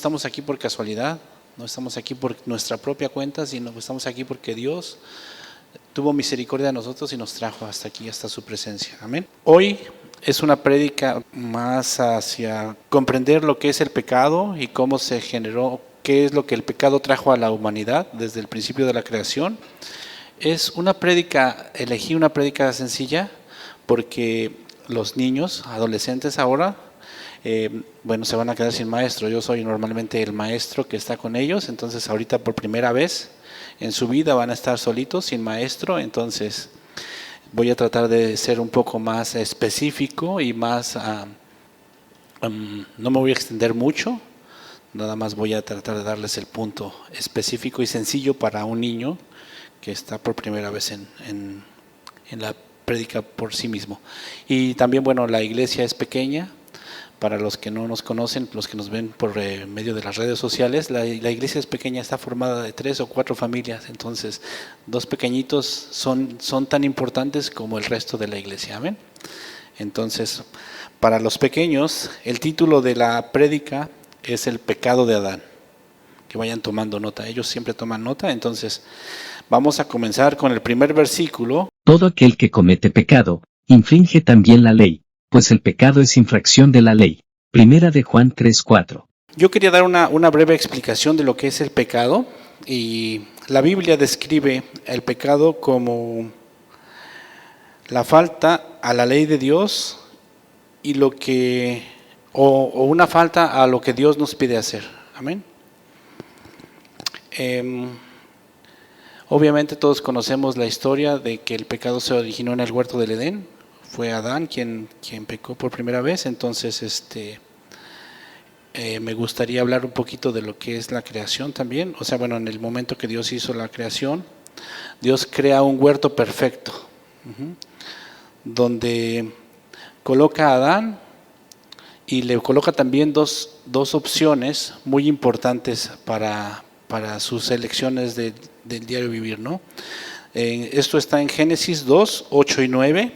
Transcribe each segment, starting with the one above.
estamos aquí por casualidad, no estamos aquí por nuestra propia cuenta, sino que estamos aquí porque Dios tuvo misericordia de nosotros y nos trajo hasta aquí, hasta su presencia. Amén. Hoy es una prédica más hacia comprender lo que es el pecado y cómo se generó, qué es lo que el pecado trajo a la humanidad desde el principio de la creación. Es una prédica, elegí una prédica sencilla porque los niños, adolescentes ahora, se van a quedar sin maestro. Yo soy normalmente el maestro que está con ellos, entonces ahorita por primera vez en su vida van a estar solitos, sin maestro, entonces voy a tratar de ser un poco más específico y más, no me voy a extender mucho, nada más voy a tratar de darles el punto específico y sencillo para un niño que está por primera vez en la prédica por sí mismo. Y también, la iglesia es pequeña. Para los que no nos conocen, los que nos ven por medio de las redes sociales, la iglesia es pequeña, está formada de 3 o 4 familias, entonces 2 pequeñitos son tan importantes como el resto de la iglesia. Amén. Entonces, para los pequeños, el título de la prédica es el pecado de Adán. Que vayan tomando nota, ellos siempre toman nota, entonces vamos a comenzar con el primer versículo. Todo aquel que comete pecado, infringe también la ley, pues el pecado es infracción de la ley. Primera de Juan 3:4. Yo quería dar una breve explicación de lo que es el pecado, y la Biblia describe el pecado como la falta a la ley de Dios y o una falta a lo que Dios nos pide hacer. Amén. Obviamente todos conocemos la historia de que el pecado se originó en el huerto del Edén. Fue Adán quien pecó por primera vez, entonces me gustaría hablar un poquito de lo que es la creación también. En el momento que Dios hizo la creación, Dios crea un huerto perfecto, donde coloca a Adán y le coloca también dos opciones muy importantes para sus elecciones del diario vivir, ¿no? Esto está en Génesis 2, 8 y 9.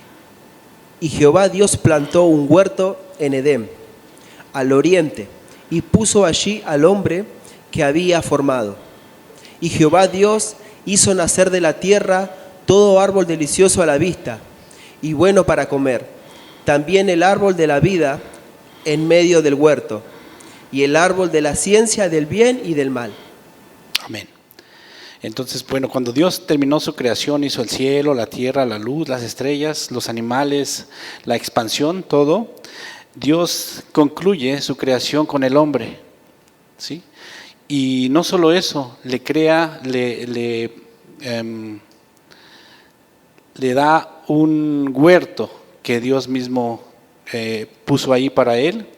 Y Jehová Dios plantó un huerto en Edén, al oriente, y puso allí al hombre que había formado. Y Jehová Dios hizo nacer de la tierra todo árbol delicioso a la vista y bueno para comer, también el árbol de la vida en medio del huerto, y el árbol de la ciencia del bien y del mal. Amén. Entonces, cuando Dios terminó su creación, hizo el cielo, la tierra, la luz, las estrellas, los animales, la expansión, todo, Dios concluye su creación con el hombre, ¿sí? Y no solo eso, le da un huerto que Dios mismo puso ahí para él.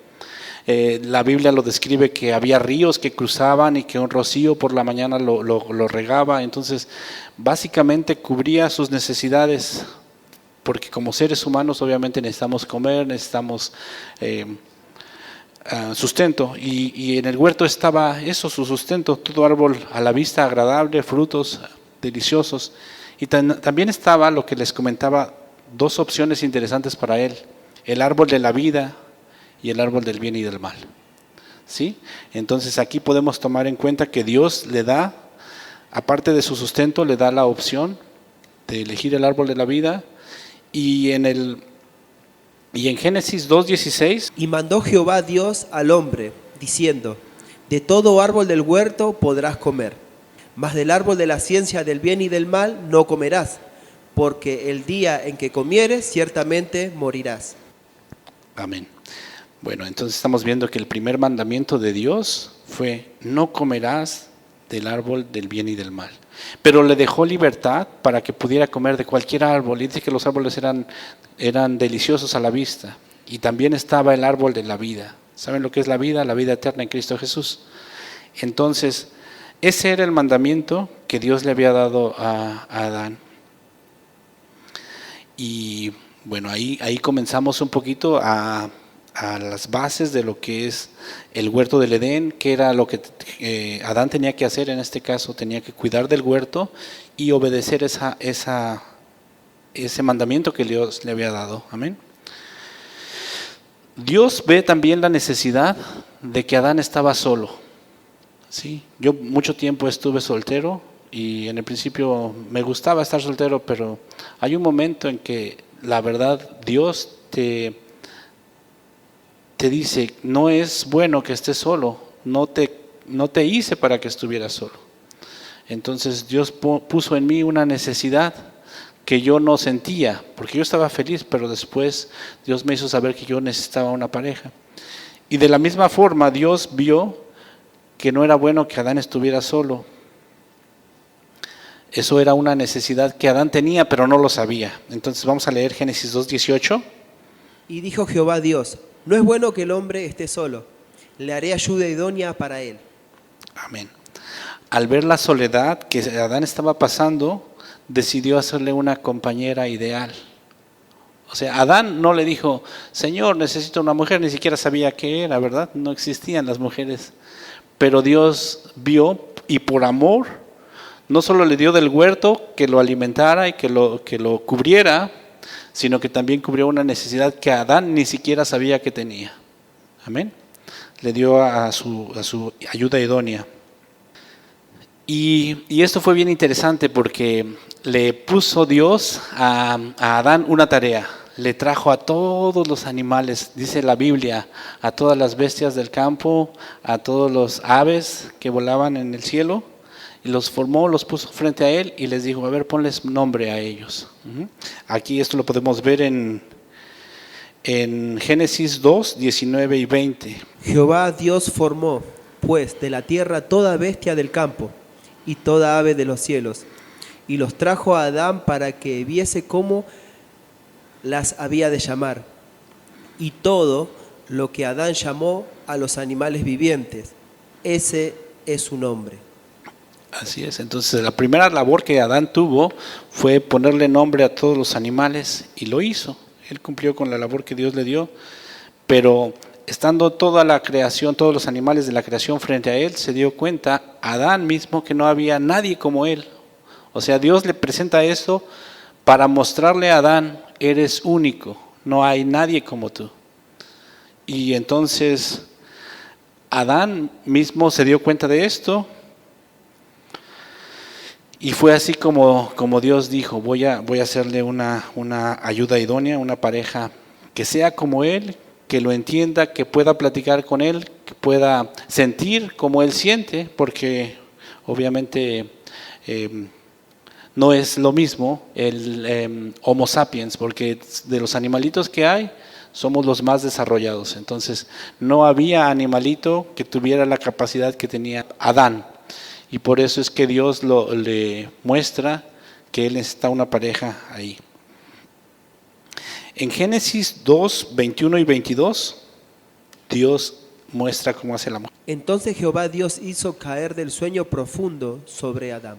La Biblia lo describe que había ríos que cruzaban y que un rocío por la mañana lo regaba. Entonces, básicamente cubría sus necesidades, porque como seres humanos obviamente necesitamos comer, necesitamos sustento. Y en el huerto estaba eso, su sustento, todo árbol a la vista agradable, frutos deliciosos. Y también estaba lo que les comentaba, 2 opciones interesantes para él: el árbol de la vida y el árbol del bien y del mal. ¿Sí? Entonces aquí podemos tomar en cuenta que Dios le da, aparte de su sustento, le da la opción de elegir el árbol de la vida. Y en Génesis 2:16, y mandó Jehová Dios al hombre, diciendo: de todo árbol del huerto podrás comer, mas del árbol de la ciencia del bien y del mal no comerás, porque el día en que comieres ciertamente morirás. amén. Entonces estamos viendo que el primer mandamiento de Dios fue: no comerás del árbol del bien y del mal. Pero le dejó libertad para que pudiera comer de cualquier árbol. Y dice que los árboles eran deliciosos a la vista. Y también estaba el árbol de la vida. ¿Saben lo que es la vida? La vida eterna en Cristo Jesús. Entonces, ese era el mandamiento que Dios le había dado a Adán. Y ahí comenzamos un poquito a las bases de lo que es el huerto del Edén, que era lo que Adán tenía que hacer en este caso. Tenía que cuidar del huerto y obedecer ese mandamiento que Dios le había dado. Amén. Dios ve también la necesidad de que Adán estaba solo. Sí, yo mucho tiempo estuve soltero y en el principio me gustaba estar soltero, pero hay un momento en que la verdad Dios te dice, no es bueno que estés solo, no te hice para que estuvieras solo. Entonces Dios puso en mí una necesidad que yo no sentía, porque yo estaba feliz, pero después Dios me hizo saber que yo necesitaba una pareja. Y de la misma forma Dios vio que no era bueno que Adán estuviera solo. Eso era una necesidad que Adán tenía, pero no lo sabía. Entonces vamos a leer Génesis 2:18. Y dijo Jehová Dios, no es bueno que el hombre esté solo, le haré ayuda idónea para él. Amén. Al ver la soledad que Adán estaba pasando, decidió hacerle una compañera ideal. O sea, Adán no le dijo, Señor, necesito una mujer, ni siquiera sabía qué era, ¿verdad? No existían las mujeres. Pero Dios vio y por amor, no solo le dio del huerto que lo alimentara y que lo cubriera, sino que también cubrió una necesidad que Adán ni siquiera sabía que tenía. Amén. Le dio a su ayuda idónea. Y esto fue bien interesante porque le puso Dios a Adán una tarea. Le trajo a todos los animales, dice la Biblia, a todas las bestias del campo, a todos los aves que volaban en el cielo, y los formó, los puso frente a él y les dijo, a ver, ponles nombre a ellos. Aquí esto lo podemos ver en Génesis 2, 19 y 20. Jehová Dios formó, pues, de la tierra toda bestia del campo y toda ave de los cielos, y los trajo a Adán para que viese cómo las había de llamar. Y todo lo que Adán llamó a los animales vivientes, ese es su nombre. Así es, entonces la primera labor que Adán tuvo fue ponerle nombre a todos los animales y lo hizo. Él cumplió con la labor que Dios le dio, pero estando toda la creación, todos los animales de la creación frente a él, se dio cuenta, Adán mismo, que no había nadie como él. O sea, Dios le presenta esto para mostrarle a Adán, eres único, no hay nadie como tú. Y entonces Adán mismo se dio cuenta de esto y fue así como Dios dijo, voy a hacerle una ayuda idónea, una pareja que sea como él, que lo entienda, que pueda platicar con él, que pueda sentir como él siente, porque obviamente no es lo mismo el Homo sapiens, porque de los animalitos que hay, somos los más desarrollados. Entonces, no había animalito que tuviera la capacidad que tenía Adán. Y por eso es que Dios le muestra que él necesita una pareja ahí. En Génesis 2, 21 y 22, Dios muestra cómo hace el amor. Entonces Jehová Dios hizo caer del sueño profundo sobre Adán.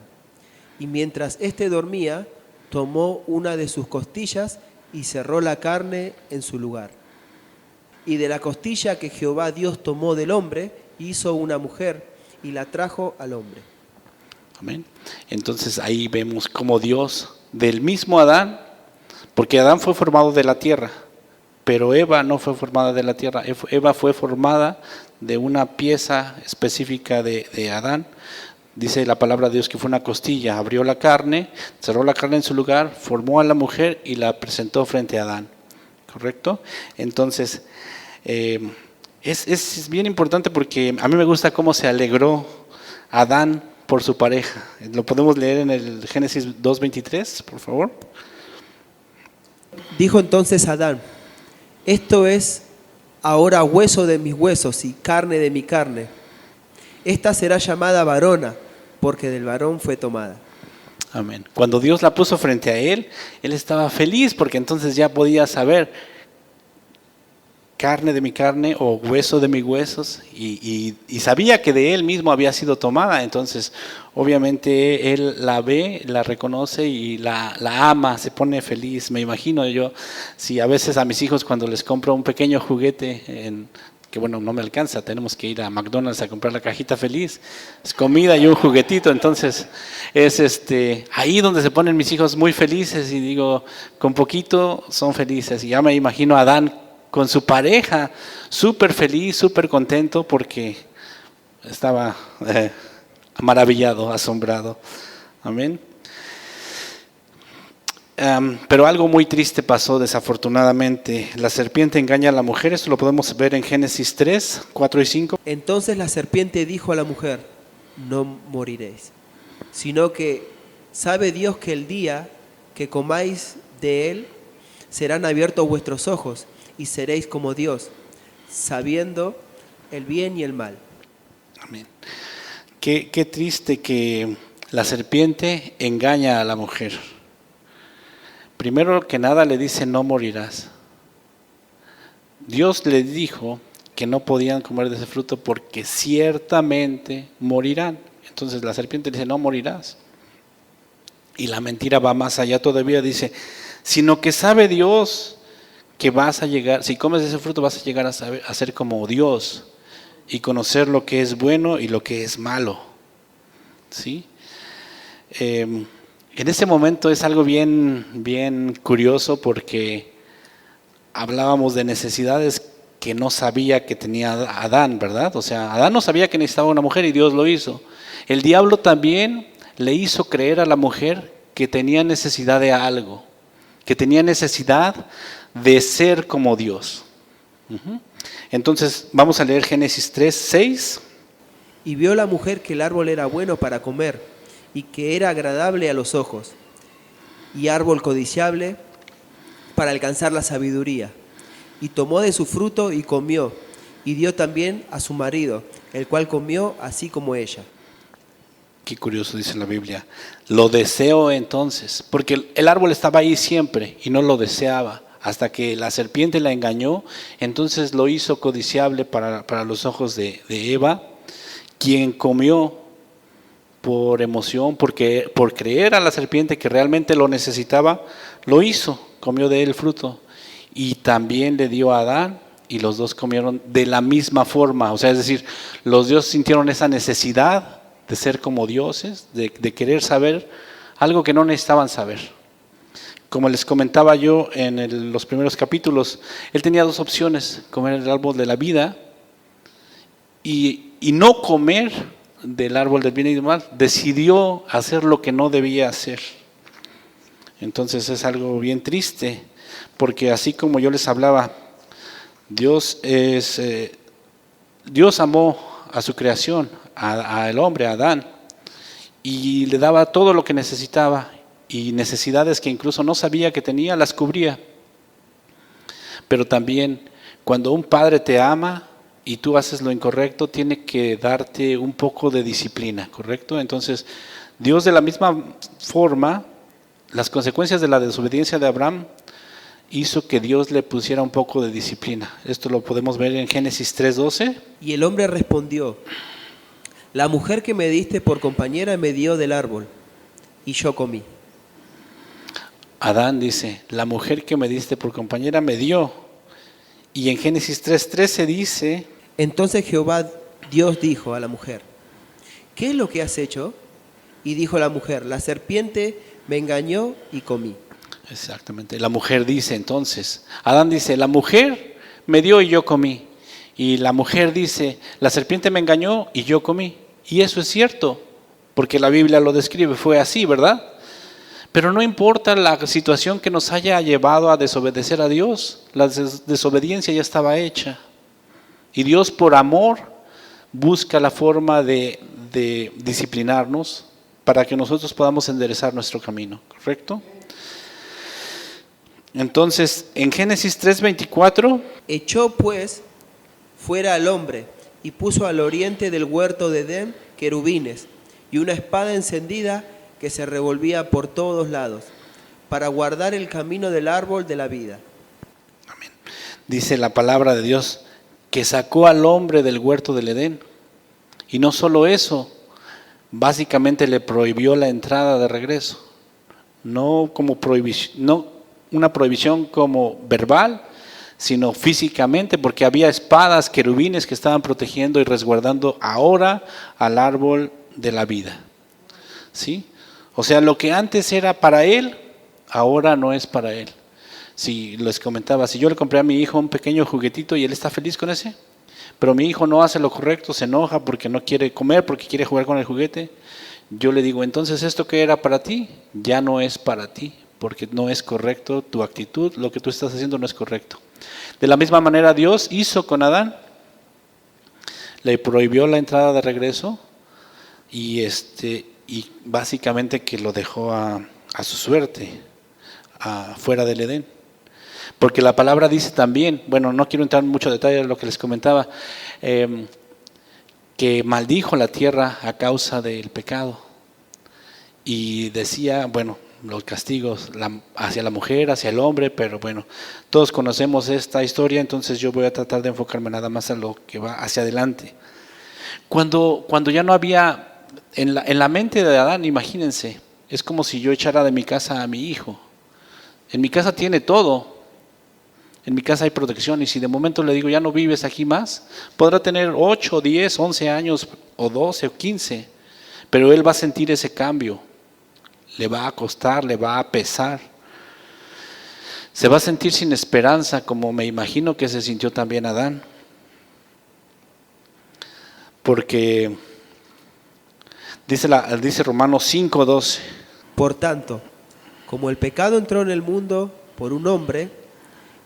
Y mientras éste dormía, tomó una de sus costillas y cerró la carne en su lugar. Y de la costilla que Jehová Dios tomó del hombre, hizo una mujer y la trajo al hombre. Amén. Entonces ahí vemos cómo Dios, del mismo Adán, porque Adán fue formado de la tierra, pero Eva no fue formada de la tierra. Eva fue formada de una pieza específica de Adán. Dice la palabra de Dios que fue una costilla, abrió la carne, cerró la carne en su lugar, formó a la mujer y la presentó frente a Adán. ¿Correcto? Entonces, es bien importante porque a mí me gusta cómo se alegró Adán por su pareja. Lo podemos leer en el Génesis 2:23, por favor. Dijo entonces Adán, esto es ahora hueso de mis huesos y carne de mi carne. Esta será llamada varona, porque del varón fue tomada. Amén. Cuando Dios la puso frente a él estaba feliz porque entonces ya podía saber carne de mi carne o hueso de mis huesos y sabía que de él mismo había sido tomada. Entonces obviamente él la ve, la reconoce y la ama, se pone feliz. Me imagino yo, si a veces a mis hijos cuando les compro un pequeño juguete, que bueno, no me alcanza, tenemos que ir a McDonald's a comprar la cajita feliz, es comida y un juguetito, entonces es ahí donde se ponen mis hijos muy felices y digo, con poquito son felices. Y ya me imagino a Adán con su pareja, súper feliz, súper contento porque estaba maravillado, asombrado. Amén. Pero algo muy triste pasó desafortunadamente. La serpiente engaña a la mujer, esto lo podemos ver en Génesis 3, 4 y 5. Entonces la serpiente dijo a la mujer: no moriréis, sino que sabe Dios que el día que comáis de él serán abiertos vuestros ojos y seréis como Dios, sabiendo el bien y el mal. Amén. Qué triste que la serpiente engaña a la mujer. Primero que nada le dice: no morirás. Dios le dijo que no podían comer de ese fruto porque ciertamente morirán. Entonces la serpiente dice: no morirás. Y la mentira va más allá todavía, dice: sino que sabe Dios que vas a llegar, si comes de ese fruto vas a llegar a ser como Dios y conocer lo que es bueno y lo que es malo. ¿Sí? En ese momento es algo bien curioso porque hablábamos de necesidades que no sabía que tenía Adán, ¿verdad? O sea, Adán no sabía que necesitaba una mujer y Dios lo hizo. El diablo también le hizo creer a la mujer que tenía necesidad de algo, que tenía necesidad de ser como Dios. Entonces vamos a leer Génesis 3, 6. Y vio la mujer que el árbol era bueno para comer y que era agradable a los ojos y árbol codiciable para alcanzar la sabiduría. Y tomó de su fruto y comió, y dio también a su marido, el cual comió así como ella. Qué curioso dice la Biblia. Lo deseó entonces, porque el árbol estaba ahí siempre y no lo deseaba. Hasta que la serpiente la engañó, entonces lo hizo codiciable para los ojos de Eva, quien comió por emoción, porque por creer a la serpiente que realmente lo necesitaba, lo hizo, comió de él fruto. Y también le dio a Adán, y los dos comieron de la misma forma. O sea, es decir, los dos sintieron esa necesidad de ser como dioses, de querer saber algo que no necesitaban saber. Como les comentaba yo en los primeros capítulos, él tenía dos opciones: comer el árbol de la vida y no comer del árbol del bien y del mal. Decidió hacer lo que no debía hacer. Entonces es algo bien triste, porque así como yo les hablaba, Dios amó a su creación, al hombre, a Adán, y le daba todo lo que necesitaba, y necesidades que incluso no sabía que tenía, las cubría. Pero también cuando un padre te ama y tú haces lo incorrecto, tiene que darte un poco de disciplina, ¿correcto? Entonces, Dios de la misma forma, las consecuencias de la desobediencia de Abraham hizo que Dios le pusiera un poco de disciplina. Esto lo podemos ver en Génesis 3:12. Y el hombre respondió: la mujer que me diste por compañera me dio del árbol, y yo comí. Adán dice: la mujer que me diste por compañera me dio. Y en Génesis 3:13 dice: entonces Jehová Dios dijo a la mujer: ¿qué es lo que has hecho? Y dijo la mujer: la serpiente me engañó y comí. Exactamente. La mujer dice entonces, Adán dice: la mujer me dio y yo comí. Y la mujer dice: la serpiente me engañó y yo comí. Y eso es cierto, porque la Biblia lo describe, fue así, ¿verdad? Pero no importa la situación que nos haya llevado a desobedecer a Dios, la desobediencia ya estaba hecha. Y Dios, por amor, busca la forma de disciplinarnos para que nosotros podamos enderezar nuestro camino, ¿correcto? Entonces, en Génesis 3:24, echó pues fuera al hombre y puso al oriente del huerto de Edén querubines y una espada encendida que se revolvía por todos lados para guardar el camino del árbol de la vida. amén, dice la palabra de Dios que sacó al hombre del huerto del Edén. Y no solo eso, básicamente le prohibió la entrada de regreso. No como prohibición, no una prohibición como verbal, sino físicamente, porque había espadas, querubines que estaban protegiendo y resguardando ahora al árbol de la vida. ¿Sí? O sea, lo que antes era para él, ahora no es para él. Si les comentaba, si yo le compré a mi hijo un pequeño juguetito y él está feliz con ese, pero mi hijo no hace lo correcto, se enoja porque no quiere comer, porque quiere jugar con el juguete. Yo le digo, entonces esto que era para ti, ya no es para ti, porque no es correcto tu actitud, lo que tú estás haciendo no es correcto. De la misma manera Dios hizo con Adán, le prohibió la entrada de regreso y básicamente que lo dejó a su suerte, fuera del Edén. Porque la palabra dice también, bueno, no quiero entrar en mucho detalle en lo que les comentaba, que maldijo la tierra a causa del pecado. Y decía, bueno, los castigos hacia la mujer, hacia el hombre, pero bueno, todos conocemos esta historia, entonces yo voy a tratar de enfocarme nada más en lo que va hacia adelante. Cuando ya no había, en la mente de Adán, imagínense, es como si yo echara de mi casa a mi hijo. En mi casa tiene todo. En mi casa hay protección y si de momento le digo ya no vives aquí más, podrá tener 8, 10, 11 años o 12 o 15, pero él va a sentir ese cambio, le va a costar, le va a pesar, se va a sentir sin esperanza como me imagino que se sintió también Adán, porque dice Romanos 5:12. Por tanto, como el pecado entró en el mundo por un hombre,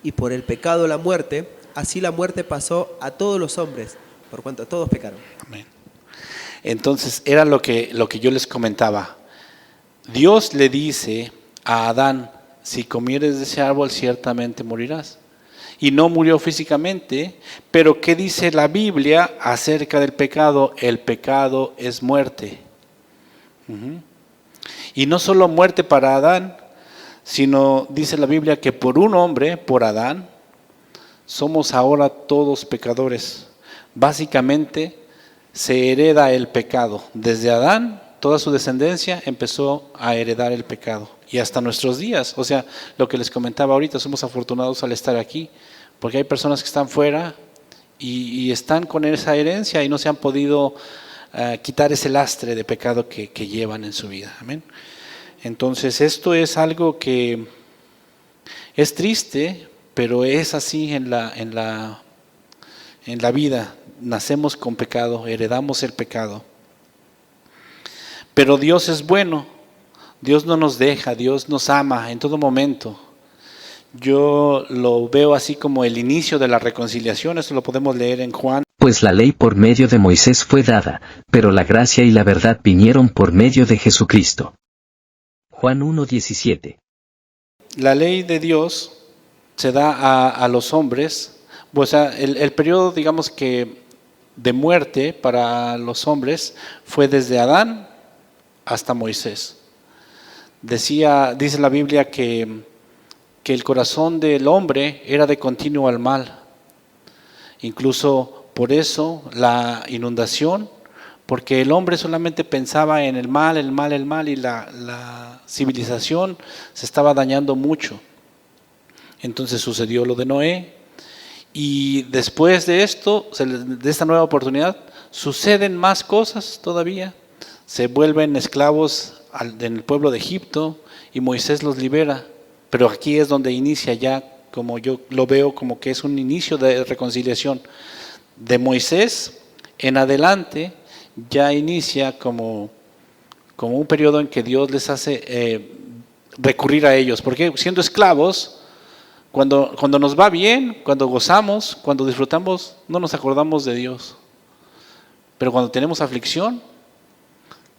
y por el pecado la muerte, así la muerte pasó a todos los hombres, por cuanto todos pecaron. Amén. Entonces era lo que yo les comentaba. Dios le dice a Adán, si comieres de ese árbol ciertamente morirás. Y no murió físicamente, pero ¿qué dice la Biblia acerca del pecado? El pecado es muerte. Y no solo muerte para Adán, sino dice la Biblia que por un hombre, por Adán, somos ahora todos pecadores. Básicamente se hereda el pecado. Desde Adán, toda su descendencia empezó a heredar el pecado. Y hasta nuestros días, o sea, lo que les comentaba ahorita, somos afortunados al estar aquí, porque hay personas que están fuera y están con esa herencia y no se han podido quitar ese lastre de pecado que llevan en su vida. Amén. Entonces esto es algo que es triste, pero es así en la vida. Nacemos con pecado, heredamos el pecado. Pero Dios es bueno, Dios no nos deja, Dios nos ama en todo momento. Yo lo veo así como el inicio de la reconciliación, esto lo podemos leer en Juan. Pues la ley por medio de Moisés fue dada, pero la gracia y la verdad vinieron por medio de Jesucristo. Juan 1:17. La ley de Dios se da a los hombres, o sea, el periodo, digamos que de muerte para los hombres fue desde Adán hasta Moisés. Dice la Biblia que el corazón del hombre era de continuo al mal. Incluso por eso la inundación, porque el hombre solamente pensaba en el mal y la civilización se estaba dañando mucho. Entonces sucedió lo de Noé y después de esto, de esta nueva oportunidad, suceden más cosas todavía. Se vuelven esclavos en el pueblo de Egipto y Moisés los libera. Pero aquí es donde inicia ya, como yo lo veo, como que es un inicio de reconciliación. De Moisés en adelante ya inicia como un periodo en que Dios les hace recurrir a ellos. Porque siendo esclavos, cuando nos va bien, cuando gozamos, cuando disfrutamos, no nos acordamos de Dios. Pero cuando tenemos aflicción,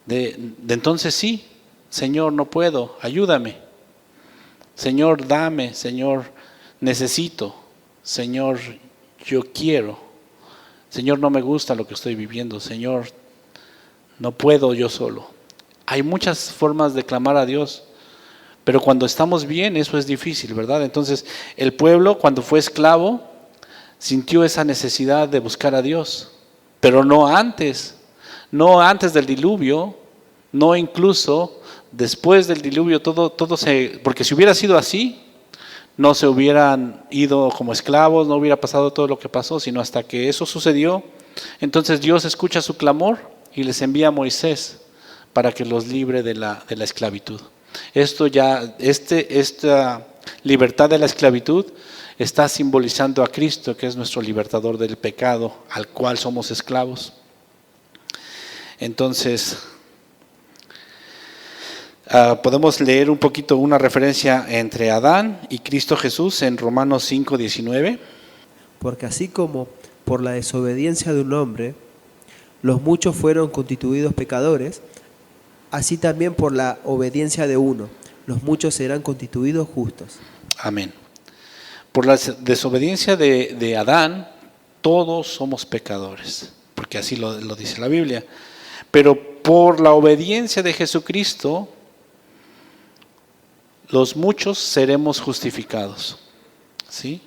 de entonces sí, Señor, no puedo, ayúdame. Señor, dame, Señor, necesito. Señor, yo quiero. Señor, no me gusta lo que estoy viviendo. Señor, no puedo yo solo. Hay muchas formas de clamar a Dios, pero cuando estamos bien eso es difícil, ¿verdad? Entonces el pueblo cuando fue esclavo sintió esa necesidad de buscar a Dios, pero no antes del diluvio, no incluso después del diluvio, porque si hubiera sido así, no se hubieran ido como esclavos, no hubiera pasado todo lo que pasó, sino hasta que eso sucedió. Entonces Dios escucha su clamor y les envía a Moisés para que los libre de la esclavitud. Esto ya, esta libertad de la esclavitud, está simbolizando a Cristo, que es nuestro libertador del pecado, al cual somos esclavos. Entonces, podemos leer un poquito una referencia entre Adán y Cristo Jesús en Romanos 5:19. Porque así como por la desobediencia de un hombre los muchos fueron constituidos pecadores, así también por la obediencia de uno los muchos serán constituidos justos. Amén. Por la desobediencia de Adán, todos somos pecadores, porque así lo dice la Biblia. Pero por la obediencia de Jesucristo, los muchos seremos justificados. ¿Sí?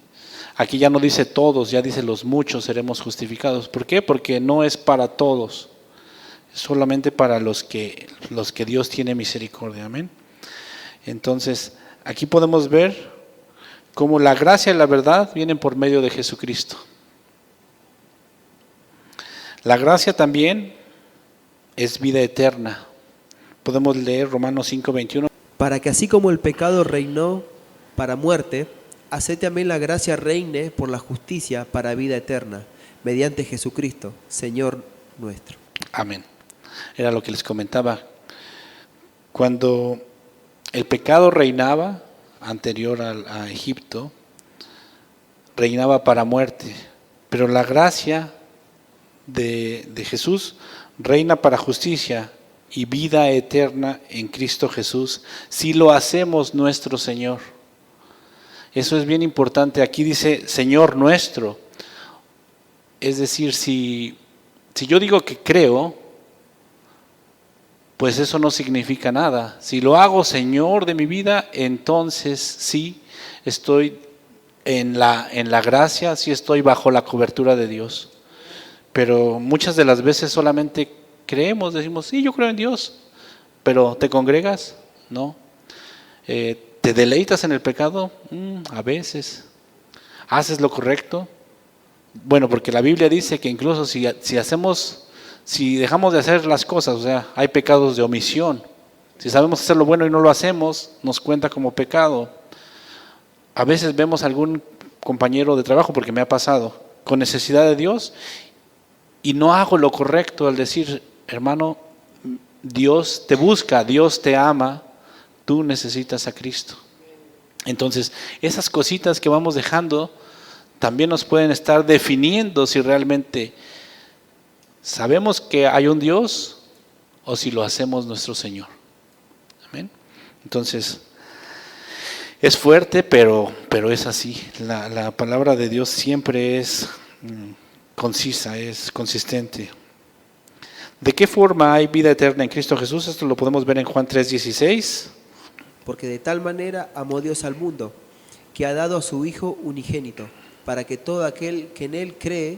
Aquí ya no dice todos, ya dice los muchos seremos justificados. ¿Por qué? Porque no es para todos, es solamente para los que Dios tiene misericordia. Amén. Entonces, aquí podemos ver cómo la gracia y la verdad vienen por medio de Jesucristo. La gracia también es vida eterna. Podemos leer Romanos 5:21. Para que así como el pecado reinó para muerte, así también la gracia reine por la justicia para vida eterna, mediante Jesucristo, Señor nuestro. Amén. Era lo que les comentaba. Cuando el pecado reinaba, anterior a Egipto, reinaba para muerte, pero la gracia de Jesús reina para justicia y vida eterna en Cristo Jesús, si lo hacemos nuestro Señor. Eso es bien importante. Aquí dice Señor nuestro, es decir, si yo digo que creo, pues eso no significa nada. Si lo hago Señor de mi vida, entonces sí estoy en la gracia, sí estoy bajo la cobertura de Dios. Pero muchas de las veces solamente creemos, decimos, sí, yo creo en Dios, pero ¿te congregas? No. ¿Te deleitas en el pecado? A veces. ¿Haces lo correcto? Bueno, porque la Biblia dice que incluso si dejamos de hacer las cosas, o sea, hay pecados de omisión. Si sabemos hacer lo bueno y no lo hacemos, nos cuenta como pecado. A veces vemos a algún compañero de trabajo, porque me ha pasado, con necesidad de Dios, y no hago lo correcto al decir, hermano, Dios te busca, Dios te ama, tú necesitas a Cristo. Entonces, esas cositas que vamos dejando también nos pueden estar definiendo si realmente sabemos que hay un Dios o si lo hacemos nuestro Señor. Amén. Entonces, es fuerte, pero es así. La palabra de Dios siempre es concisa, es consistente. ¿De qué forma hay vida eterna en Cristo Jesús? Esto lo podemos ver en Juan 3:16. Porque de tal manera amó Dios al mundo, que ha dado a su Hijo unigénito, para que todo aquel que en Él cree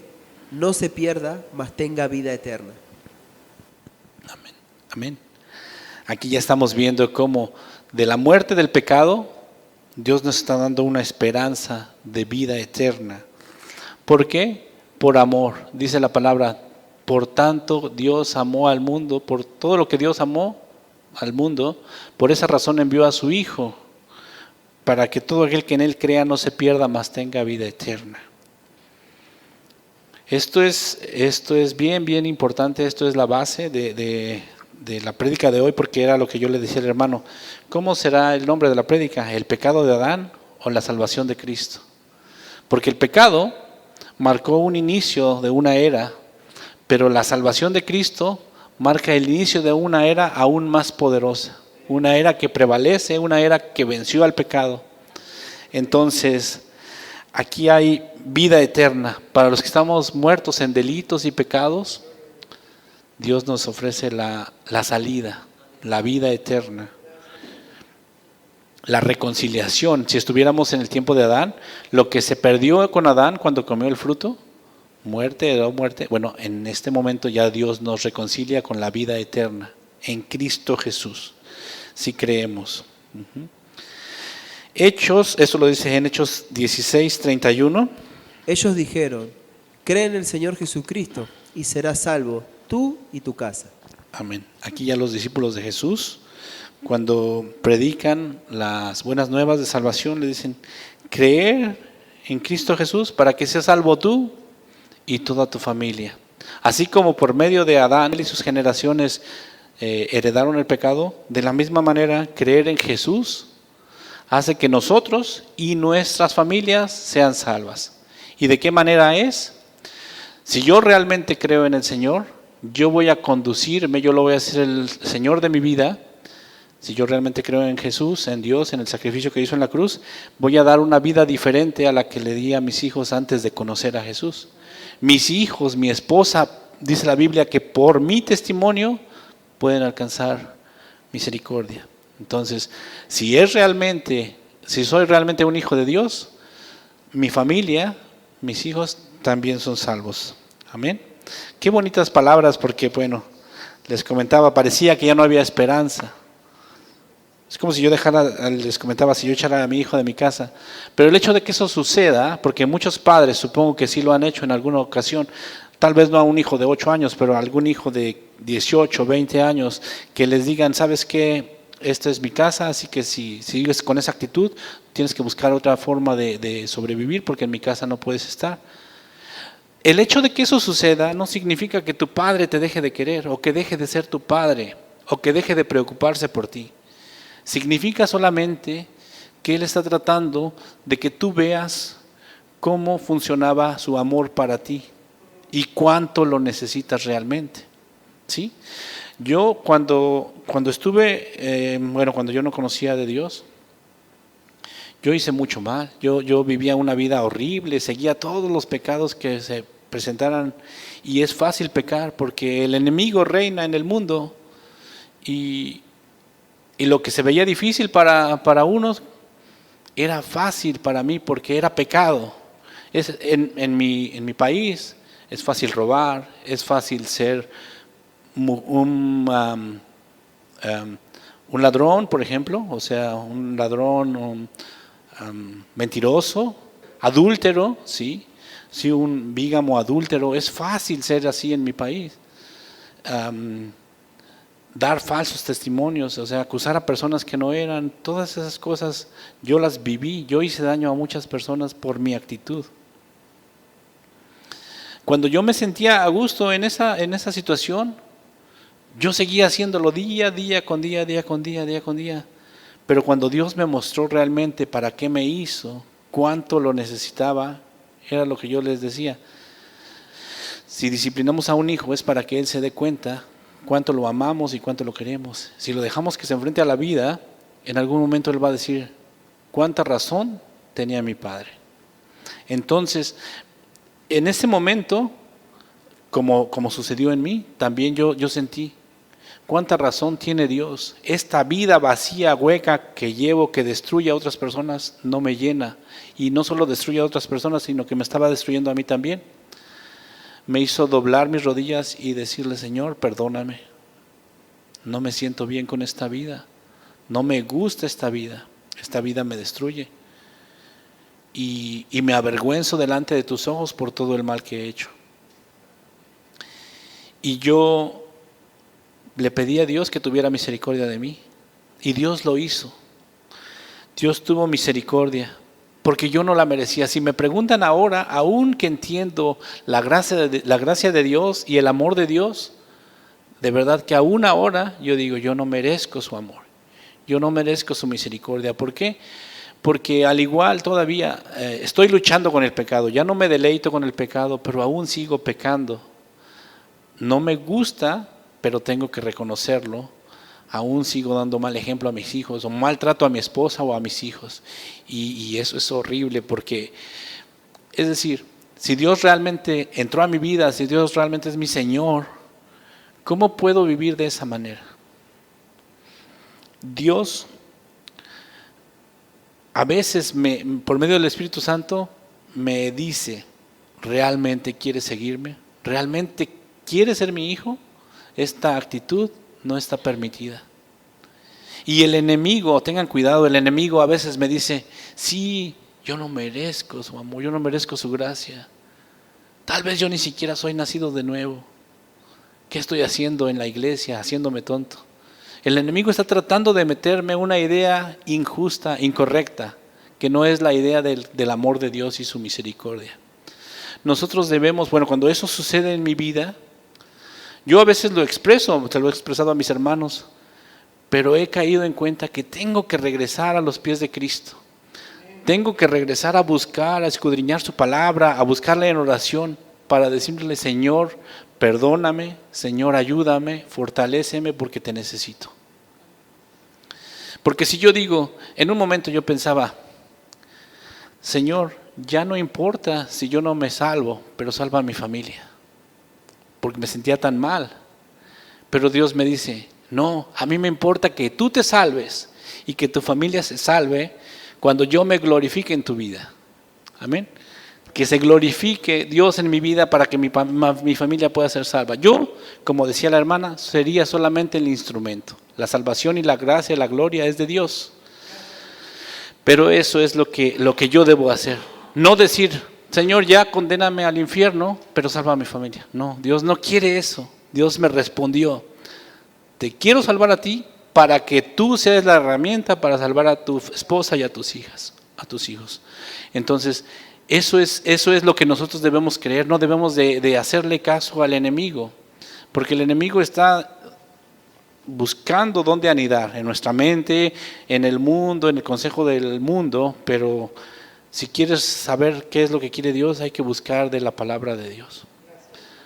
no se pierda, mas tenga vida eterna. Amén. Amén. Aquí ya estamos viendo cómo de la muerte del pecado, Dios nos está dando una esperanza de vida eterna. ¿Por qué? Por amor. Dice la palabra, por tanto Dios amó al mundo, por todo lo que Dios amó al mundo, por esa razón envió a su Hijo, para que todo aquel que en Él crea no se pierda, mas tenga vida eterna. Esto es bien importante, esto es la base de la prédica de hoy, porque era lo que yo le decía al hermano. ¿Cómo será el nombre de la prédica? ¿El pecado de Adán o la salvación de Cristo? Porque el pecado marcó un inicio de una era, pero la salvación de Cristo marca el inicio de una era aún más poderosa, una era que prevalece, una era que venció al pecado. Entonces, aquí hay vida eterna. Para los que estamos muertos en delitos y pecados, Dios nos ofrece la salida, la vida eterna, la reconciliación. Si estuviéramos en el tiempo de Adán, lo que se perdió con Adán cuando comió el fruto, muerte. Bueno, en este momento ya Dios nos reconcilia con la vida eterna en Cristo Jesús, si creemos. Hechos, eso lo dice en Hechos 16:31. Ellos dijeron, cree en el Señor Jesucristo y serás salvo, tú y tu casa. Amén. Aquí ya los discípulos de Jesús cuando predican las buenas nuevas de salvación, le dicen, creer en Cristo Jesús para que seas salvo tú y toda tu familia. Así como por medio de Adán y sus generaciones heredaron el pecado, de la misma manera creer en Jesús hace que nosotros y nuestras familias sean salvas. ¿Y de qué manera es? Si yo realmente creo en el Señor, yo voy a conducirme, yo lo voy a hacer el Señor de mi vida. Si yo realmente creo en Jesús, en Dios, en el sacrificio que hizo en la cruz, voy a dar una vida diferente a la que le di a mis hijos antes de conocer a Jesús. Mis hijos, mi esposa, dice la Biblia que por mi testimonio pueden alcanzar misericordia. Entonces, si soy realmente un hijo de Dios, mi familia, mis hijos también son salvos. Amén. Qué bonitas palabras, porque bueno, les comentaba, parecía que ya no había esperanza. Es como si yo les comentaba, si yo echara a mi hijo de mi casa. Pero el hecho de que eso suceda, porque muchos padres supongo que sí lo han hecho en alguna ocasión, tal vez no a un hijo de 8 años, pero a algún hijo de 18, 20 años, que les digan, ¿sabes qué? Esta es mi casa, así que si sigues con esa actitud, tienes que buscar otra forma de sobrevivir, porque en mi casa no puedes estar. El hecho de que eso suceda no significa que tu padre te deje de querer, o que deje de ser tu padre, o que deje de preocuparse por ti. Significa solamente que Él está tratando de que tú veas cómo funcionaba su amor para ti y cuánto lo necesitas realmente. ¿Sí? Yo cuando estuve, cuando yo no conocía de Dios, yo hice mucho mal. Yo vivía una vida horrible, seguía todos los pecados que se presentaran, y es fácil pecar porque el enemigo reina en el mundo, y lo que se veía difícil para unos era fácil para mí porque era pecado. En mi país es fácil robar, es fácil ser un ladrón, por ejemplo, o sea, un ladrón mentiroso, adúltero, ¿sí? Sí, un bígamo adúltero, es fácil ser así en mi país. Dar falsos testimonios, o sea, acusar a personas que no eran, todas esas cosas yo las viví, yo hice daño a muchas personas por mi actitud. Cuando yo me sentía a gusto en esa situación, yo seguía haciéndolo día con día. Pero cuando Dios me mostró realmente para qué me hizo, cuánto lo necesitaba, era lo que yo les decía. Si disciplinamos a un hijo es para que él se dé cuenta cuánto lo amamos y cuánto lo queremos. Si lo dejamos que se enfrente a la vida, en algún momento él va a decir, ¿cuánta razón tenía mi padre? Entonces, en ese momento, como sucedió en mí, también yo sentí, ¿cuánta razón tiene Dios? Esta vida vacía, hueca que llevo, que destruye a otras personas, no me llena. Y no solo destruye a otras personas, sino que me estaba destruyendo a mí también. Me hizo doblar mis rodillas y decirle, Señor, perdóname. No me siento bien con esta vida. No me gusta esta vida. Esta vida me destruye. Y me avergüenzo delante de tus ojos por todo el mal que he hecho. Y yo le pedí a Dios que tuviera misericordia de mí. Y Dios lo hizo. Dios tuvo misericordia, porque yo no la merecía. Si me preguntan ahora, aún que entiendo la gracia de Dios y el amor de Dios, de verdad que aún ahora yo digo, yo no merezco su amor. Yo no merezco su misericordia. ¿Por qué? Porque al igual todavía estoy luchando con el pecado. Ya no me deleito con el pecado, pero aún sigo pecando. No me gusta, pero tengo que reconocerlo. Aún sigo dando mal ejemplo a mis hijos, o maltrato a mi esposa o a mis hijos. Y eso es horrible porque, es decir, si Dios realmente entró a mi vida, si Dios realmente es mi Señor, ¿cómo puedo vivir de esa manera? Dios a veces por medio del Espíritu Santo me dice, ¿realmente quieres seguirme? ¿Realmente quieres ser mi hijo? Esta actitud no está permitida. Y el enemigo, tengan cuidado, el enemigo a veces me dice, sí, yo no merezco su amor, yo no merezco su gracia. Tal vez yo ni siquiera soy nacido de nuevo. ¿Qué estoy haciendo en la iglesia? Haciéndome tonto. El enemigo está tratando de meterme una idea injusta, incorrecta, que no es la idea del amor de Dios y su misericordia. Nosotros debemos, cuando eso sucede en mi vida, yo a veces lo expreso, se lo he expresado a mis hermanos, pero he caído en cuenta que tengo que regresar a los pies de Cristo. Tengo que regresar a buscar, a escudriñar su palabra, a buscarle en oración para decirle: Señor, perdóname, Señor, ayúdame, fortaléceme porque te necesito. Porque si yo digo, en un momento yo pensaba: Señor, ya no importa si yo no me salvo, pero salva a mi familia, porque me sentía tan mal. Pero Dios me dice: no, a mí me importa que tú te salves y que tu familia se salve cuando yo me glorifique en tu vida. Amén. Que se glorifique Dios en mi vida para que mi familia pueda ser salva. Yo, como decía la hermana, sería solamente el instrumento. La salvación y la gracia y la gloria es de Dios. Pero eso es lo que yo debo hacer. No decir: Señor, ya condéname al infierno, pero salva a mi familia. No, Dios no quiere eso. Dios me respondió: te quiero salvar a ti para que tú seas la herramienta para salvar a tu esposa y a tus hijas, a tus hijos. Entonces, eso es lo que nosotros debemos creer. No debemos de hacerle caso al enemigo, porque el enemigo está buscando dónde anidar, en nuestra mente, en el mundo, en el consejo del mundo. Pero si quieres saber qué es lo que quiere Dios, hay que buscar de la palabra de Dios.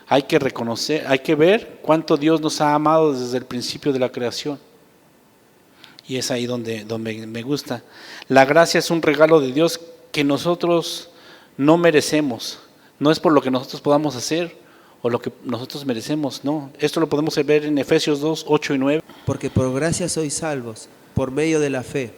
Hay que reconocer, hay que ver cuánto Dios nos ha amado desde el principio de la creación. Y es ahí donde me gusta. La gracia es un regalo de Dios que nosotros no merecemos. No es por lo que nosotros podamos hacer o lo que nosotros merecemos, no. Esto lo podemos ver en Efesios 2, 8 y 9. Porque por gracia sois salvos, por medio de la fe.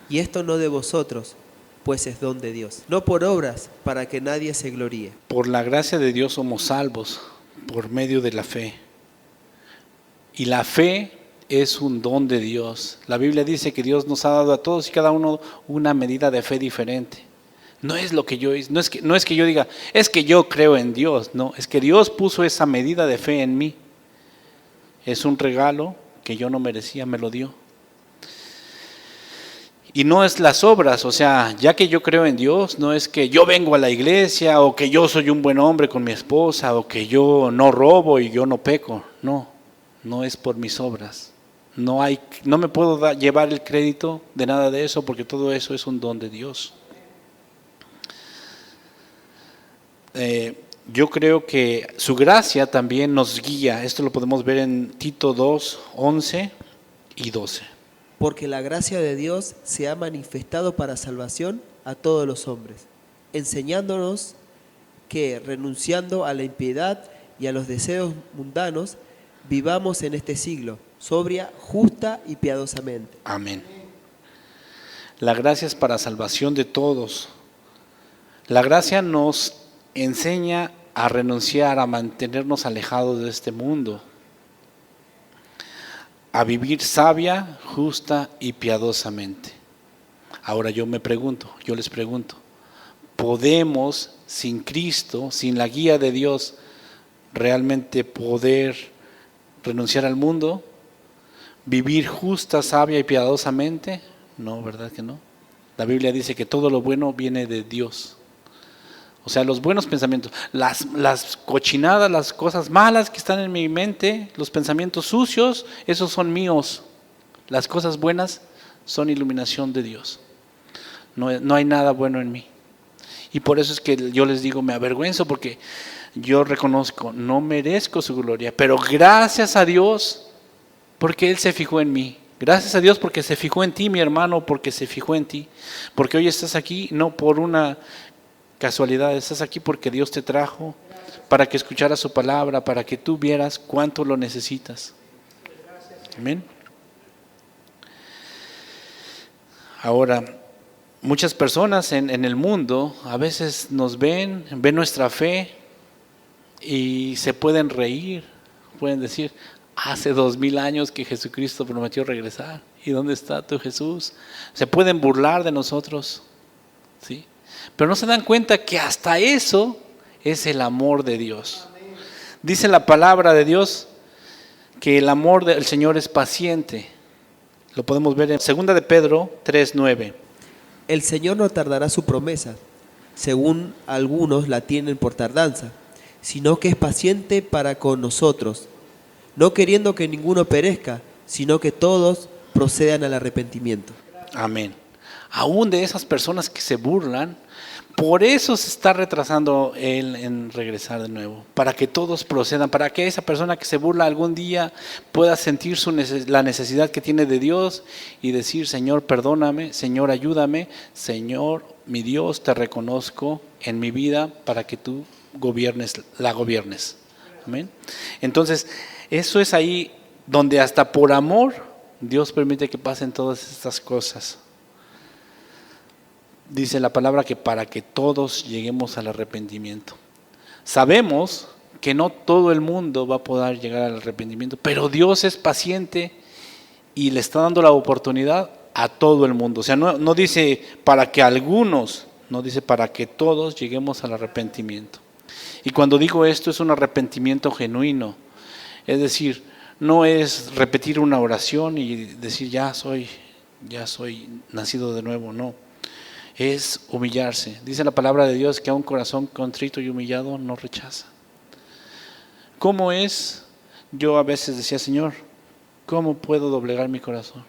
Y esto no de vosotros, pues es don de Dios. No por obras, para que nadie se gloríe. Por la gracia de Dios somos salvos, por medio de la fe. Y la fe es un don de Dios. La Biblia dice que Dios nos ha dado a todos y cada uno una medida de fe diferente. No es lo que no es que yo diga, es que yo creo en Dios. No, es que Dios puso esa medida de fe en mí. Es un regalo que yo no merecía, me lo dio. Y no es las obras, o sea, ya que yo creo en Dios, no es que yo vengo a la iglesia o que yo soy un buen hombre con mi esposa o que yo no robo y yo no peco. No, no es por mis obras. No me puedo llevar el crédito de nada de eso, porque todo eso es un don de Dios. Yo creo que su gracia también nos guía. Esto lo podemos ver en Tito 2, 11 y 12. Porque la gracia de Dios se ha manifestado para salvación a todos los hombres, enseñándonos que, renunciando a la impiedad y a los deseos mundanos, vivamos en este siglo, sobria, justa y piadosamente. Amén. La gracia es para salvación de todos. La gracia nos enseña a renunciar, a mantenernos alejados de este mundo, a vivir sabia, justa y piadosamente. Ahora yo les pregunto, ¿podemos sin Cristo, sin la guía de Dios, realmente poder renunciar al mundo? ¿Vivir justa, sabia y piadosamente? No, ¿verdad que no? La Biblia dice que todo lo bueno viene de Dios. O sea, los buenos pensamientos, las cochinadas, las cosas malas que están en mi mente, los pensamientos sucios, esos son míos. Las cosas buenas son iluminación de Dios. No hay nada bueno en mí. Y por eso es que yo les digo, me avergüenzo, porque yo reconozco, no merezco su gloria, pero gracias a Dios, porque Él se fijó en mí. Gracias a Dios porque se fijó en ti, mi hermano, porque se fijó en ti. Porque hoy estás aquí no por una casualidad, estás aquí porque Dios te trajo para que escucharas su palabra, para que tú vieras cuánto lo necesitas. Amén. Ahora, muchas personas en el mundo a veces nos ven nuestra fe y se pueden reír, pueden decir, hace 2000 años que Jesucristo prometió regresar, ¿y dónde está tu Jesús? Se pueden burlar de nosotros, ¿sí? Pero no se dan cuenta que hasta eso es el amor de Dios. Dice la palabra de Dios que el amor del Señor es paciente. Lo podemos ver en 2 de Pedro 3:9. El Señor no tardará su promesa, según algunos la tienen por tardanza, sino que es paciente para con nosotros, no queriendo que ninguno perezca, sino que todos procedan al arrepentimiento. Amén. Aún de esas personas que se burlan, por eso se está retrasando Él en regresar de nuevo, para que todos procedan, para que esa persona que se burla algún día pueda sentir la necesidad que tiene de Dios y decir: Señor, perdóname, Señor, ayúdame, Señor, mi Dios, te reconozco en mi vida para que tú la gobiernes. Amén. Entonces, eso es ahí donde hasta por amor Dios permite que pasen todas estas cosas. Dice la palabra que para que todos lleguemos al arrepentimiento. Sabemos que no todo el mundo va a poder llegar al arrepentimiento, pero Dios es paciente y le está dando la oportunidad a todo el mundo. O sea, no dice para que algunos, no dice para que todos lleguemos al arrepentimiento. Y cuando digo esto, es un arrepentimiento genuino. Es decir, no es repetir una oración y decir ya soy nacido de nuevo, no. Es humillarse. Dice la palabra de Dios que a un corazón contrito y humillado no rechaza. ¿Cómo es? Yo a veces decía: Señor, ¿cómo puedo doblegar mi corazón?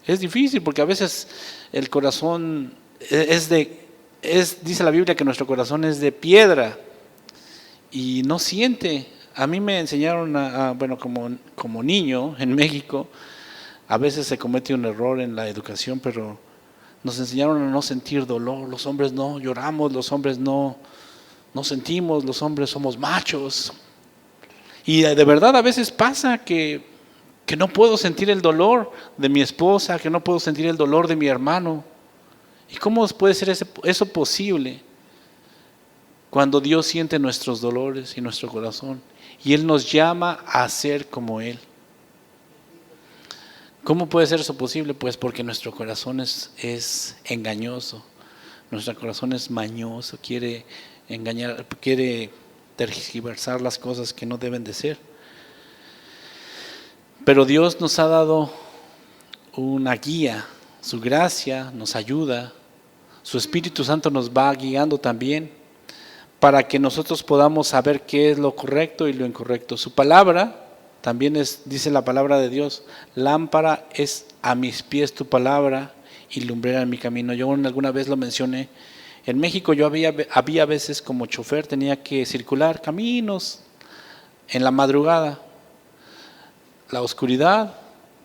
Es difícil porque a veces el corazón dice la Biblia que nuestro corazón es de piedra y no siente. A mí me enseñaron como niño en México, a veces se comete un error en la educación, pero nos enseñaron a no sentir dolor. Los hombres no lloramos, los hombres no sentimos, los hombres somos machos. Y de verdad a veces pasa que no puedo sentir el dolor de mi esposa, que no puedo sentir el dolor de mi hermano. ¿Y cómo puede ser eso posible? Cuando Dios siente nuestros dolores y nuestro corazón, y Él nos llama a ser como Él. ¿Cómo puede ser eso posible? Pues porque nuestro corazón es engañoso, nuestro corazón es mañoso, quiere engañar, quiere tergiversar las cosas que no deben de ser. Pero Dios nos ha dado una guía, su gracia nos ayuda, su Espíritu Santo nos va guiando también para que nosotros podamos saber qué es lo correcto y lo incorrecto. Su palabra también dice la palabra de Dios: lámpara es a mis pies tu palabra y lumbrera en mi camino. Yo alguna vez lo mencioné. En México yo había veces como chofer, tenía que circular caminos en la madrugada. La oscuridad,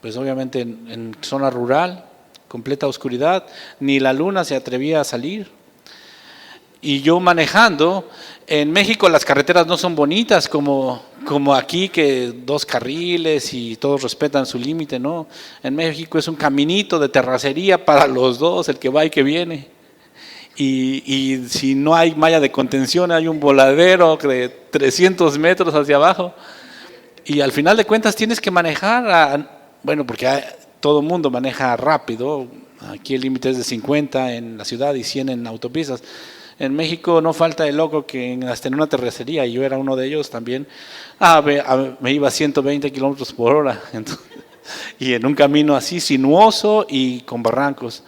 pues obviamente en zona rural, completa oscuridad, ni la luna se atrevía a salir. Y yo manejando, en México las carreteras no son bonitas como aquí, que 2 carriles y todos respetan su límite, no. En México es un caminito de terracería para los dos, el que va y que viene. Y si no hay malla de contención, hay un voladero de 300 metros hacia abajo. Y al final de cuentas tienes que manejar, porque todo el mundo maneja rápido. Aquí el límite es de 50 en la ciudad y 100 en autopistas. En México no falta el loco que hasta en una terracería, y yo era uno de ellos también, me iba a 120 kilómetros por hora. Entonces, y en un camino así sinuoso y con barrancos.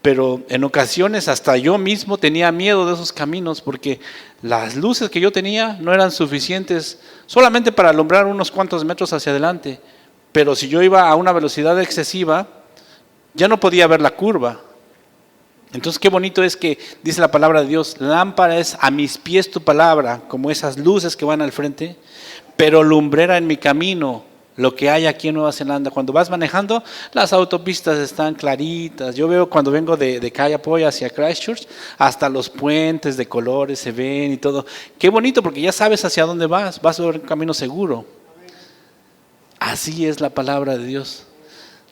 Pero en ocasiones hasta yo mismo tenía miedo de esos caminos, porque las luces que yo tenía no eran suficientes solamente para alumbrar unos cuantos metros hacia adelante. Pero si yo iba a una velocidad excesiva, ya no podía ver la curva. Entonces qué bonito es que dice la palabra de Dios: lámpara es a mis pies tu palabra, como esas luces que van al frente, pero lumbrera en mi camino. Lo que hay aquí en Nueva Zelanda, cuando vas manejando, las autopistas están claritas. Yo veo cuando vengo de Kayapoi hacia Christchurch, hasta los puentes de colores se ven y todo. Qué bonito, porque ya sabes hacia dónde vas por un camino seguro. Así es la palabra de Dios.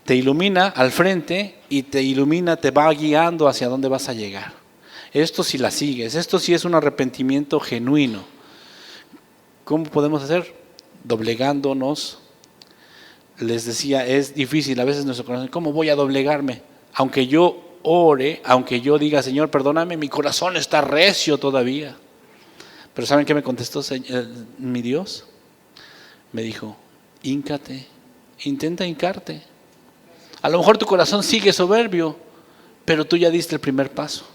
Te ilumina al frente y te va guiando hacia dónde vas a llegar. Esto si la sigues, esto sí es un arrepentimiento genuino. ¿Cómo podemos hacer? Doblegándonos. Les decía, es difícil a veces nuestro corazón. ¿Cómo voy a doblegarme? Aunque yo ore, aunque yo diga: Señor, perdóname, mi corazón está recio todavía. Pero ¿saben qué me contestó mi Dios? Me dijo: híncate, intenta hincarte. A lo mejor tu corazón sigue soberbio, pero tú ya diste el primer paso.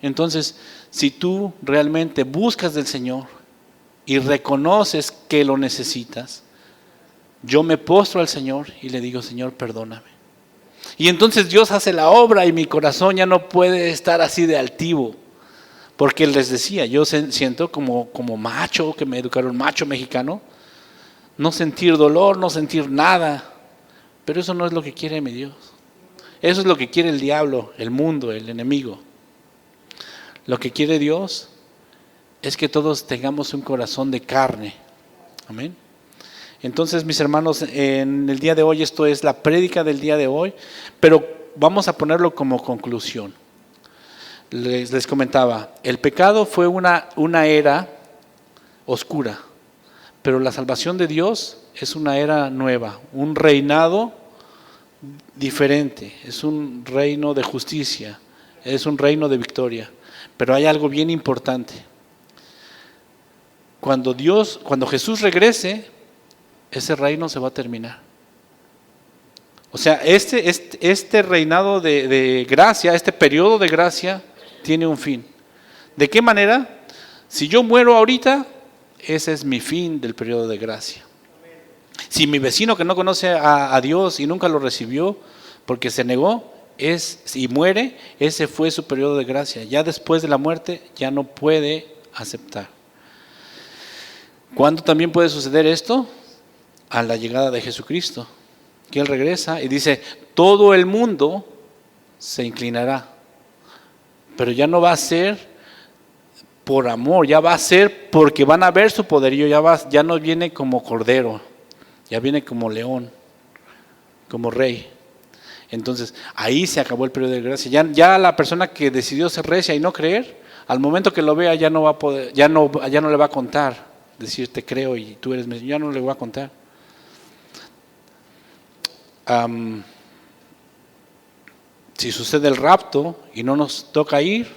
Entonces, si tú realmente buscas del Señor y reconoces que lo necesitas, yo me postro al Señor y le digo, Señor, perdóname. Y entonces Dios hace la obra y mi corazón ya no puede estar así de altivo. Porque les decía, yo siento como macho, que me educaron macho mexicano, no sentir dolor, no sentir nada. Pero eso no es lo que quiere mi Dios. Eso es lo que quiere el diablo, el mundo, el enemigo. Lo que quiere Dios es que todos tengamos un corazón de carne. Amén. Entonces, mis hermanos, en el día de hoy, esto es la prédica del día de hoy, pero vamos a ponerlo como conclusión. Les comentaba, el pecado fue una era oscura, pero la salvación de Dios es una era nueva, un reinado diferente, es un reino de justicia, es un reino de victoria. Pero hay algo bien importante. Cuando Jesús regrese, ese reino se va a terminar. O sea, este reinado de gracia, este periodo de gracia, tiene un fin. ¿De qué manera? Si yo muero ahorita, ese es mi fin del periodo de gracia. Si mi vecino que no conoce a Dios y nunca lo recibió porque se negó, y muere, ese fue su periodo de gracia. Ya después de la muerte ya no puede aceptar. ¿Cuándo también puede suceder esto? A la llegada de Jesucristo, que Él regresa y dice, todo el mundo se inclinará, pero ya no va a ser por amor, ya va a ser porque van a ver su poderío, ya no viene como cordero, ya viene como león, como rey. Entonces, ahí se acabó el periodo de gracia. Ya la persona que decidió ser recia y no creer, al momento que lo vea ya no va a poder, ya no le va a contar, decir te creo y tú eres mío, ya no le va a contar. Si sucede el rapto y no nos toca ir,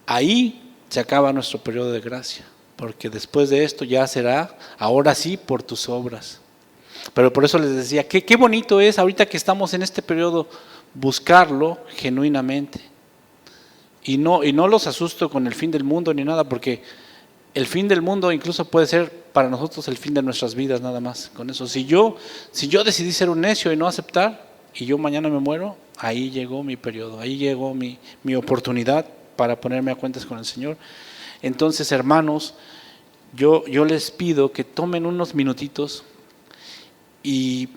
ahí se acaba nuestro periodo de gracia, porque después de esto ya será, ahora sí, por tus obras. Pero por eso les decía, qué bonito es ahorita que estamos en este periodo buscarlo genuinamente. Y no los asusto con el fin del mundo ni nada, porque el fin del mundo incluso puede ser para nosotros el fin de nuestras vidas nada más. Con eso, si yo decidí ser un necio y no aceptar, y yo mañana me muero, ahí llegó mi periodo, ahí llegó mi oportunidad para ponerme a cuentas con el Señor. Entonces, hermanos, yo les pido que tomen unos minutitos y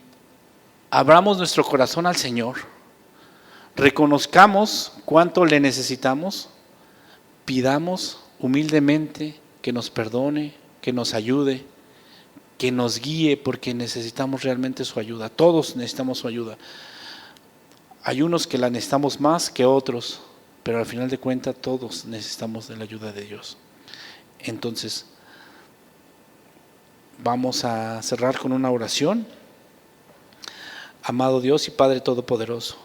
abramos nuestro corazón al Señor, reconozcamos cuánto le necesitamos, pidamos humildemente que nos perdone, que nos ayude, que nos guíe, porque necesitamos realmente su ayuda. Todos necesitamos su ayuda. Hay unos que la necesitamos más que otros, pero al final de cuentas todos necesitamos de la ayuda de Dios. Entonces, vamos a cerrar con una oración. Amado Dios y Padre Todopoderoso,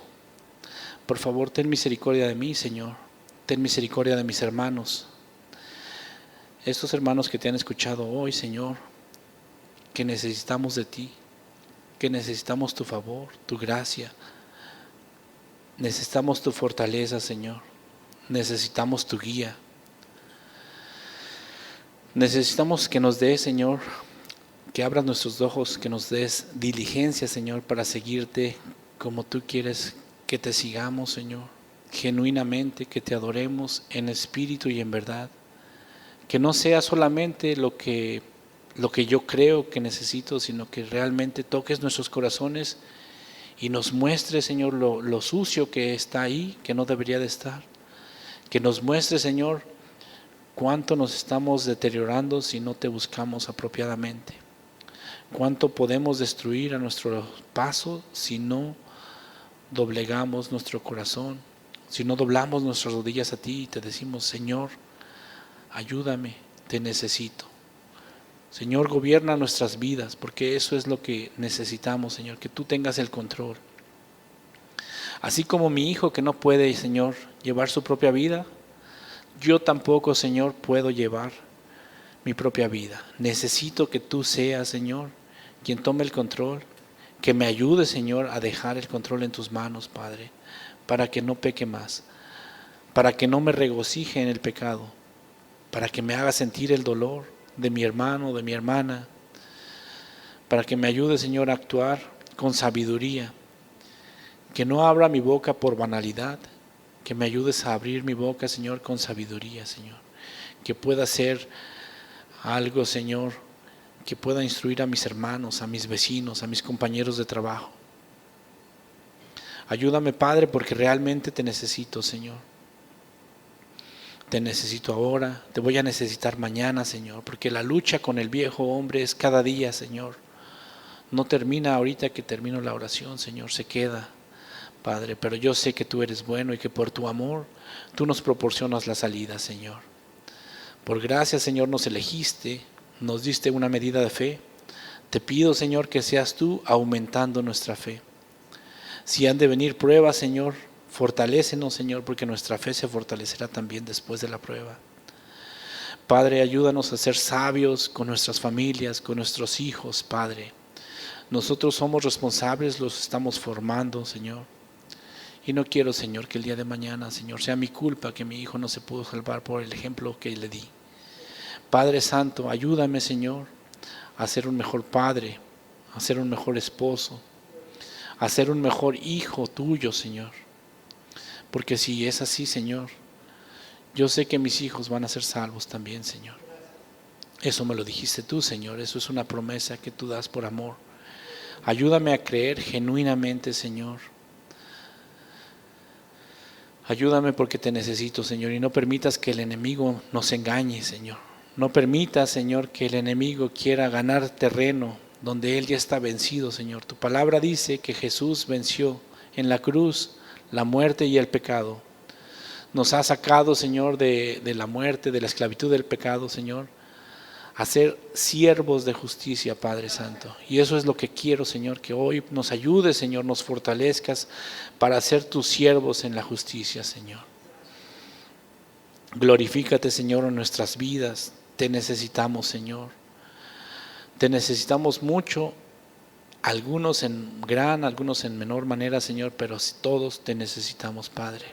por favor, ten misericordia de mí, Señor. Ten misericordia de mis hermanos. Estos hermanos que te han escuchado hoy, Señor, que necesitamos de ti, que necesitamos tu favor, tu gracia. Necesitamos tu fortaleza, Señor. Necesitamos tu guía. Necesitamos que nos des, Señor, que abras nuestros ojos, que nos des diligencia, Señor, para seguirte como tú quieres que te sigamos, Señor, genuinamente, que te adoremos en espíritu y en verdad. Que no sea solamente lo que yo creo que necesito, sino que realmente toques nuestros corazones y nos muestres, Señor, lo sucio que está ahí, que no debería de estar. Que nos muestres, Señor, cuánto nos estamos deteriorando si no te buscamos apropiadamente. Cuánto podemos destruir a nuestro paso si no doblegamos nuestro corazón, si no doblamos nuestras rodillas a ti y te decimos, Señor, ayúdame, te necesito. Señor, gobierna nuestras vidas, porque eso es lo que necesitamos, Señor, que tú tengas el control. Así como mi hijo que no puede, Señor, llevar su propia vida, yo tampoco, Señor, puedo llevar mi propia vida. Necesito que tú seas, Señor, quien tome el control, que me ayude, Señor, a dejar el control en tus manos, Padre, para que no peque más, para que no me regocije en el pecado, para que me haga sentir el dolor de mi hermano, de mi hermana, para que me ayude, Señor, a actuar con sabiduría, que no abra mi boca por banalidad, que me ayudes a abrir mi boca, Señor, con sabiduría, Señor, que pueda hacer algo, Señor, que pueda instruir a mis hermanos, a mis vecinos, a mis compañeros de trabajo. Ayúdame, Padre, porque realmente te necesito, Señor. Te necesito ahora, te voy a necesitar mañana, Señor, porque la lucha con el viejo hombre es cada día, Señor. No termina ahorita que termino la oración, Señor, se queda, Padre, pero yo sé que tú eres bueno y que por tu amor tú nos proporcionas la salida, Señor. Por gracia, Señor, nos elegiste, nos diste una medida de fe. Te pido, Señor, que seas tú aumentando nuestra fe. Si han de venir pruebas, Señor, fortalécenos, Señor, porque nuestra fe se fortalecerá también después de la prueba. Padre, ayúdanos a ser sabios con nuestras familias, con nuestros hijos, Padre. Nosotros somos responsables, los estamos formando, Señor. Y no quiero, Señor, que el día de mañana, Señor, sea mi culpa que mi hijo no se pudo salvar por el ejemplo que le di. Padre Santo, ayúdame, Señor, a ser un mejor padre, a ser un mejor esposo, a ser un mejor hijo tuyo, Señor. Porque si es así, Señor, yo sé que mis hijos van a ser salvos también, Señor. Eso me lo dijiste tú, Señor, eso es una promesa que tú das por amor. Ayúdame a creer genuinamente, Señor. Ayúdame porque te necesito, Señor, y no permitas que el enemigo nos engañe, Señor. No permitas, Señor, que el enemigo quiera ganar terreno donde él ya está vencido, Señor. Tu palabra dice que Jesús venció en la cruz la muerte y el pecado. Nos ha sacado, Señor, de la muerte, de la esclavitud del pecado, Señor, a ser siervos de justicia, Padre Santo. Y eso es lo que quiero, Señor, que hoy nos ayudes, Señor, nos fortalezcas para ser tus siervos en la justicia, Señor. Glorifícate, Señor, en nuestras vidas. Te necesitamos, Señor. Te necesitamos mucho, algunos en gran, algunos en menor manera, Señor, pero todos te necesitamos, Padre.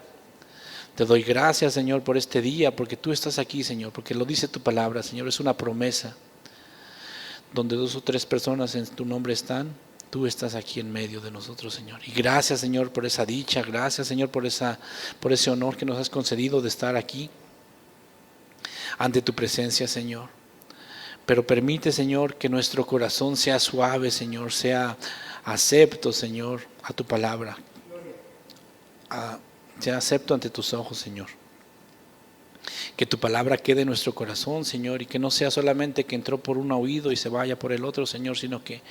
Te doy gracias, Señor, por este día, porque tú estás aquí, Señor, porque lo dice tu palabra, Señor, es una promesa. Donde 2 o 3 personas en tu nombre están, tú estás aquí en medio de nosotros, Señor. Y gracias, Señor, por esa dicha, gracias, Señor, por ese honor que nos has concedido de estar aquí ante tu presencia, Señor. Pero permite, Señor, que nuestro corazón sea suave, Señor, sea acepto, Señor, a tu palabra. Sea acepto ante tus ojos, Señor. Que tu palabra quede en nuestro corazón, Señor, y que no sea solamente que entró por un oído y se vaya por el otro, Señor, sino que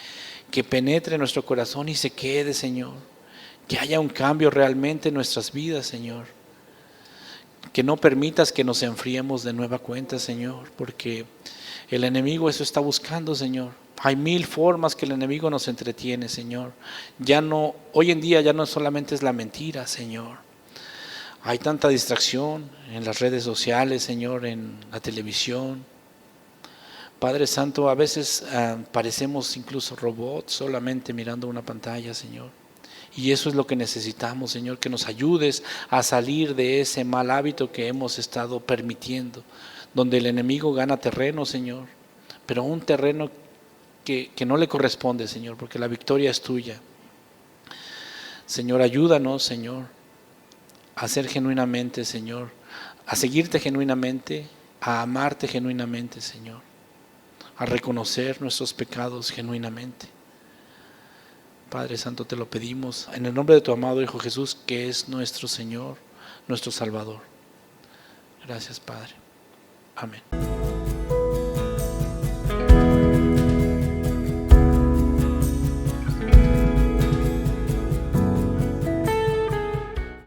penetre en nuestro corazón y se quede, Señor. Que haya un cambio realmente en nuestras vidas, Señor. Que no permitas que nos enfriemos de nueva cuenta, Señor, porque el enemigo eso está buscando, Señor. Hay 1000 formas que el enemigo nos entretiene, Señor. Hoy en día ya no solamente es la mentira, Señor. Hay tanta distracción en las redes sociales, Señor, en la televisión. Padre Santo, a veces parecemos incluso robots solamente mirando una pantalla, Señor. Y eso es lo que necesitamos, Señor, que nos ayudes a salir de ese mal hábito que hemos estado permitiendo, donde el enemigo gana terreno, Señor, pero un terreno que no le corresponde, Señor, porque la victoria es tuya. Señor, ayúdanos, Señor, a ser genuinamente, Señor, a seguirte genuinamente, a amarte genuinamente, Señor, a reconocer nuestros pecados genuinamente. Padre Santo, te lo pedimos en el nombre de tu amado Hijo Jesús, que es nuestro Señor, nuestro Salvador. Gracias, Padre. Amén.